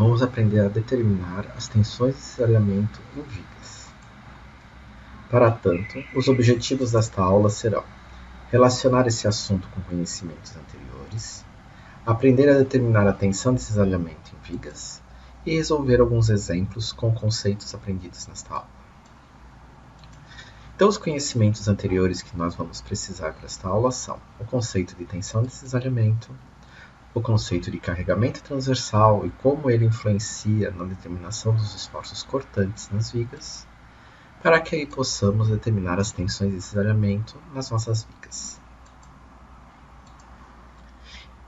vamos aprender a determinar as tensões de cisalhamento em vigas. Para tanto, os objetivos desta aula serão relacionar esse assunto com conhecimentos anteriores, aprender a determinar a tensão de cisalhamento em vigas e resolver alguns exemplos com conceitos aprendidos nesta aula. Então, os conhecimentos anteriores que nós vamos precisar para esta aula são o conceito de tensão de cisalhamento, o conceito de carregamento transversal e como ele influencia na determinação dos esforços cortantes nas vigas, para que aí possamos determinar as tensões de cisalhamento nas nossas vigas.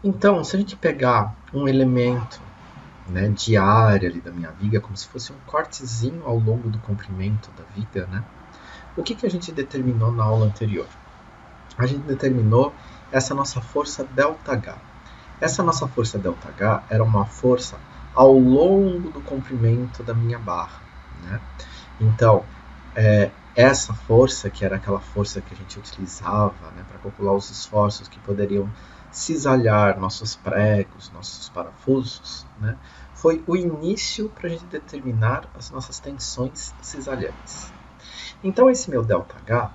Então, se a gente pegar um elemento de área ali da minha viga, como se fosse um cortezinho ao longo do comprimento da viga, o que a gente determinou na aula anterior? A gente determinou essa nossa força ΔH. Essa nossa força ΔH era uma força ao longo do comprimento da minha barra. Então, essa força, que era aquela força que a gente utilizava para calcular os esforços que poderiam cisalhar nossos pregos, nossos parafusos, foi o início para a gente determinar as nossas tensões cisalhantes. Então, esse meu ΔH,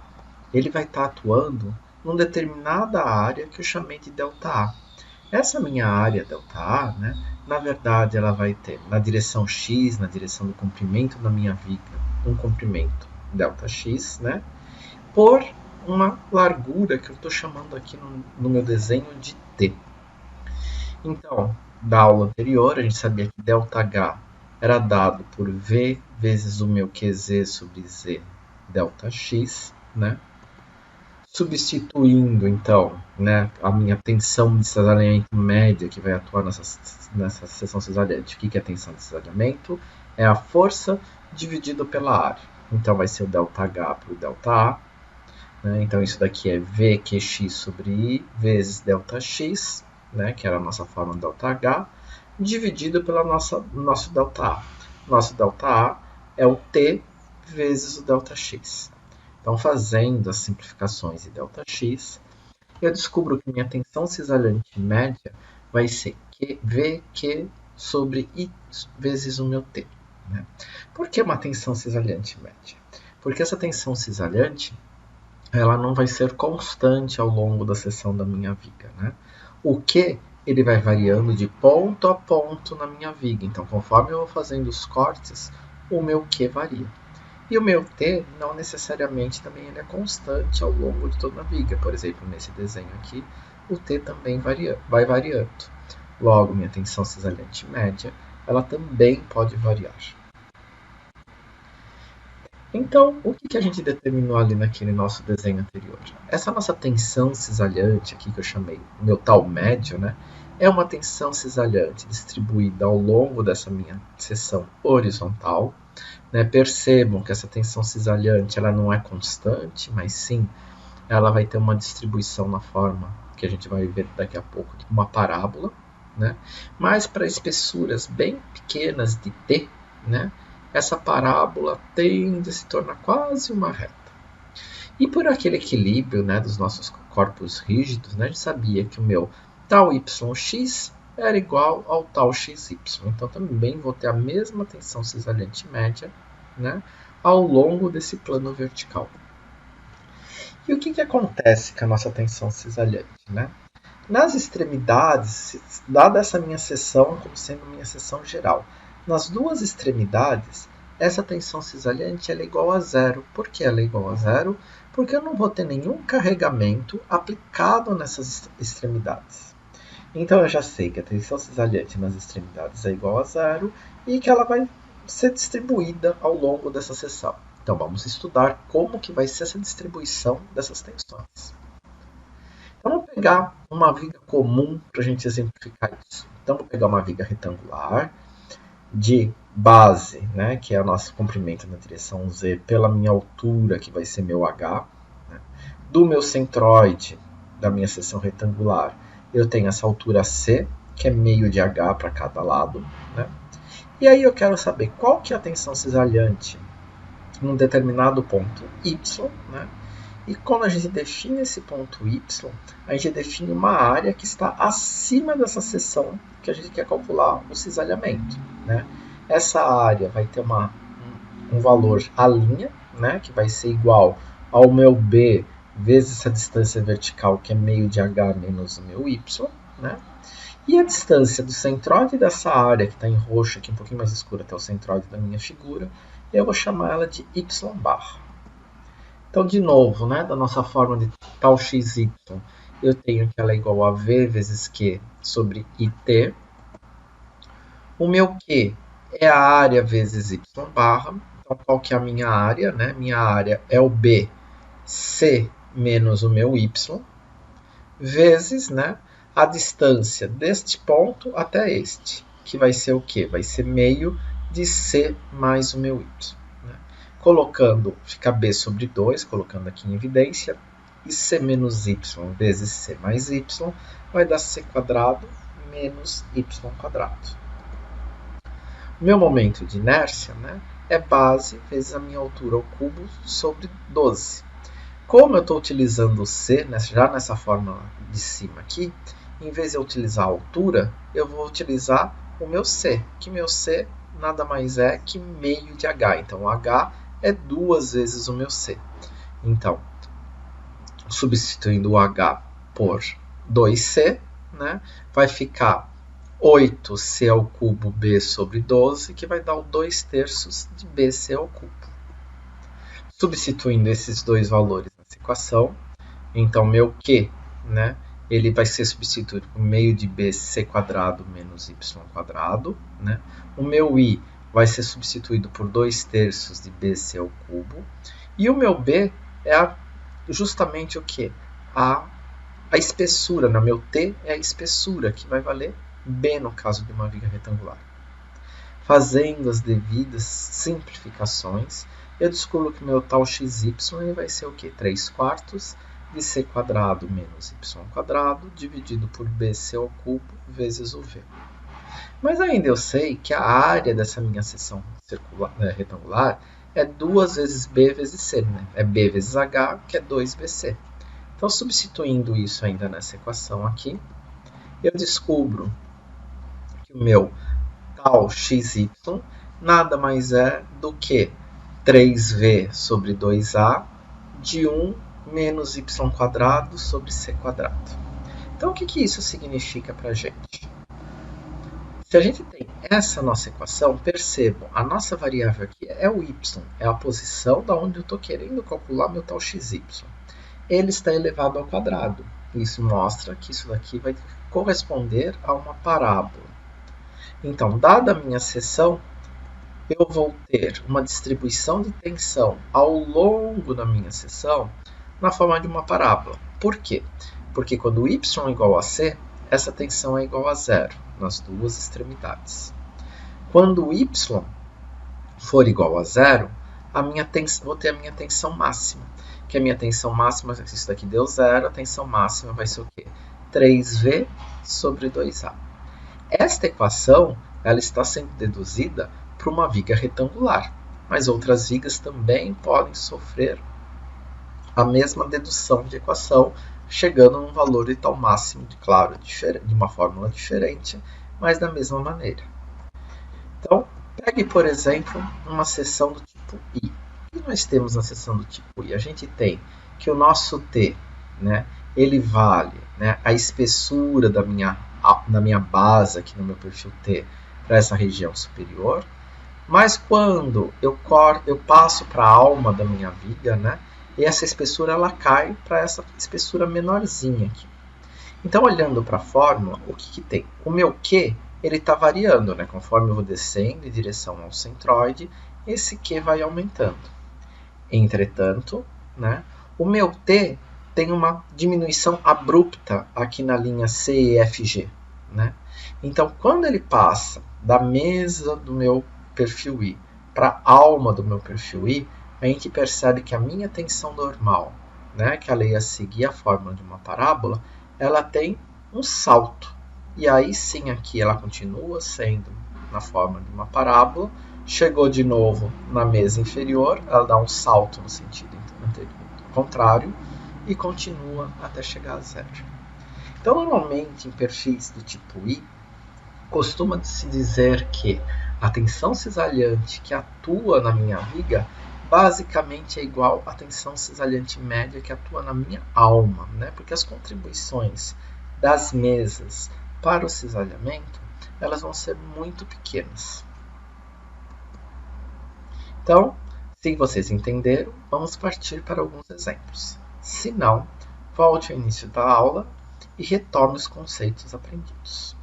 ele vai estar atuando numa determinada área que eu chamei de ΔA. Essa minha área ΔA, na verdade, ela vai ter na direção X, na direção do comprimento da minha viga, um comprimento ΔX, por uma largura que eu estou chamando aqui no meu desenho de T. Então, da aula anterior, a gente sabia que ΔH era dado por V vezes o meu QZ sobre Z ΔX, substituindo, então, a minha tensão de cisalhamento média que vai atuar nessa seção cisalhante. O que é a tensão de cisalhamento? É a força dividida pela área. Então, vai ser o ΔH por ΔA. Então, isso daqui é VQX sobre I vezes ΔX, que era a nossa forma ΔH, dividido pelo nosso ΔA. Nosso ΔA é o T vezes o ΔX. Então, fazendo as simplificações de ΔX, eu descubro que minha tensão cisalhante média vai ser VQ sobre I vezes o meu T. Por que uma tensão cisalhante média? Porque essa tensão cisalhante ela não vai ser constante ao longo da seção da minha viga. O Q ele vai variando de ponto a ponto na minha viga. Então, conforme eu vou fazendo os cortes, o meu Q varia. E o meu T, não necessariamente, também ele é constante ao longo de toda a viga. Por exemplo, nesse desenho aqui, o T também vai variando. Logo, minha tensão cisalhante média, ela também pode variar. Então, o que a gente determinou ali naquele nosso desenho anterior? Essa nossa tensão cisalhante aqui, que eu chamei meu tal médio, é uma tensão cisalhante distribuída ao longo dessa minha seção horizontal. Percebam que essa tensão cisalhante ela não é constante, mas sim ela vai ter uma distribuição na forma que a gente vai ver daqui a pouco, de uma parábola. Mas para espessuras bem pequenas de T, essa parábola tende a se tornar quase uma reta. E por aquele equilíbrio dos nossos corpos rígidos, a gente sabia que o meu tal YX era igual ao tal XY. Então, também vou ter a mesma tensão cisalhante média ao longo desse plano vertical. E o que acontece com a nossa tensão cisalhante? Nas extremidades, dada essa minha seção como sendo minha seção geral, nas duas extremidades, essa tensão cisalhante é igual a zero. Por que ela é igual a zero? Porque eu não vou ter nenhum carregamento aplicado nessas extremidades. Então, eu já sei que a tensão cisalhante nas extremidades é igual a zero e que ela vai ser distribuída ao longo dessa seção. Então, vamos estudar como que vai ser essa distribuição dessas tensões. Então, vamos pegar uma viga comum para a gente exemplificar isso. Então, vou pegar uma viga retangular de base, que é o nosso comprimento na direção Z, pela minha altura, que vai ser meu H, do meu centroide, da minha seção retangular, eu tenho essa altura C, que é meio de H para cada lado. E aí eu quero saber qual que é a tensão cisalhante num determinado ponto Y, E quando a gente define esse ponto y, a gente define uma área que está acima dessa seção que a gente quer calcular o cisalhamento, né? Essa área vai ter um valor à linha, né, que vai ser igual ao meu b vezes essa distância vertical, que é meio de h menos o meu y, né? E a distância do centroide dessa área, que está em roxo, aqui um pouquinho mais escura, até o centroide da minha figura, eu vou chamar ela de y bar. Então, de novo, né, da nossa forma de tal xy, eu tenho que ela é igual a v vezes q sobre it. O meu q é a área vezes y barra. Então, qual que é a minha área? Né? Minha área é o b, c menos o meu y, vezes, né, a distância deste ponto até este, que vai ser o quê? Vai ser meio de c mais o meu y. Né? Colocando, fica b sobre 2, colocando aqui em evidência, e c menos y vezes c mais y vai dar c quadrado menos y quadrado. O meu momento de inércia, né, é base vezes a minha altura ao cubo sobre 12. Como eu estou utilizando o c, já nessa fórmula de cima aqui, em vez de eu utilizar a altura, eu vou utilizar o meu c, que meu c nada mais é que meio de h. Então, o h é 2 vezes o meu c. Então, substituindo o h por 2c, né, vai ficar 8c ao cubo b sobre 12, que vai dar o 2/3 de bc ao cubo. Substituindo esses dois valores nessa equação, então meu q, né, ele vai ser substituído por meio de bc quadrado menos y quadrado. Né? O meu i vai ser substituído por 2/3 de bc ao cubo. E o meu b é justamente o quê? A espessura, né? Meu t é a espessura, que vai valer b no caso de uma viga retangular. Fazendo as devidas simplificações, eu descubro que meu tal xy ele vai ser o quê? 3/4 de c quadrado menos y quadrado dividido por bc ao cubo vezes o v. Mas ainda eu sei que a área dessa minha seção retangular é 2 vezes b vezes c, né? É b vezes h, que é 2bc. Então, substituindo isso ainda nessa equação aqui, eu descubro que o meu tal xy nada mais é do que 3v sobre 2a de 1 menos y quadrado sobre c quadrado. Então, o que isso significa para a gente? Se a gente tem essa nossa equação, percebam, a nossa variável aqui é o y, é a posição da onde eu estou querendo calcular meu tal xy. Ele está elevado ao quadrado. Isso mostra que isso daqui vai corresponder a uma parábola. Então, dada a minha seção, eu vou ter uma distribuição de tensão ao longo da minha seção na forma de uma parábola. Por quê? Porque quando y é igual a c, essa tensão é igual a zero nas duas extremidades. Quando y for igual a zero, vou ter a minha tensão máxima. Que a minha tensão máxima, se isso daqui deu zero, a tensão máxima vai ser o quê? 3v sobre 2a. Esta equação ela está sendo deduzida para uma viga retangular, mas outras vigas também podem sofrer a mesma dedução de equação, chegando a um valor de tal máximo, claro, de uma fórmula diferente, mas da mesma maneira. Então, pegue, por exemplo, uma seção do tipo I. O que nós temos na seção do tipo I? A gente tem que o nosso T, né, ele vale, né, a espessura da minha base aqui no meu perfil T para essa região superior, mas quando eu passo para a alma da minha viga, né, e essa espessura ela cai para essa espessura menorzinha aqui. Então, olhando para a fórmula, o que tem? O meu Q ele está variando, né? Conforme eu vou descendo em direção ao centroide, esse Q vai aumentando. Entretanto, né, o meu T tem uma diminuição abrupta aqui na linha CEFG. Né? Então, quando ele passa da mesa do meu perfil I para a alma do meu perfil I, a gente percebe que a minha tensão normal, né, que ela ia seguir a forma de uma parábola, ela tem um salto. E aí sim, aqui ela continua sendo na forma de uma parábola, chegou de novo na mesa inferior, ela dá um salto no sentido anterior, contrário e continua até chegar a zero. Então, normalmente, em perfis do tipo I, costuma-se dizer que a tensão cisalhante que atua na minha viga basicamente é igual à tensão cisalhante média que atua na minha alma, né? Porque as contribuições das mesas para o cisalhamento, elas vão ser muito pequenas. Então, se vocês entenderam, vamos partir para alguns exemplos. Se não, volte ao início da aula e retome os conceitos aprendidos.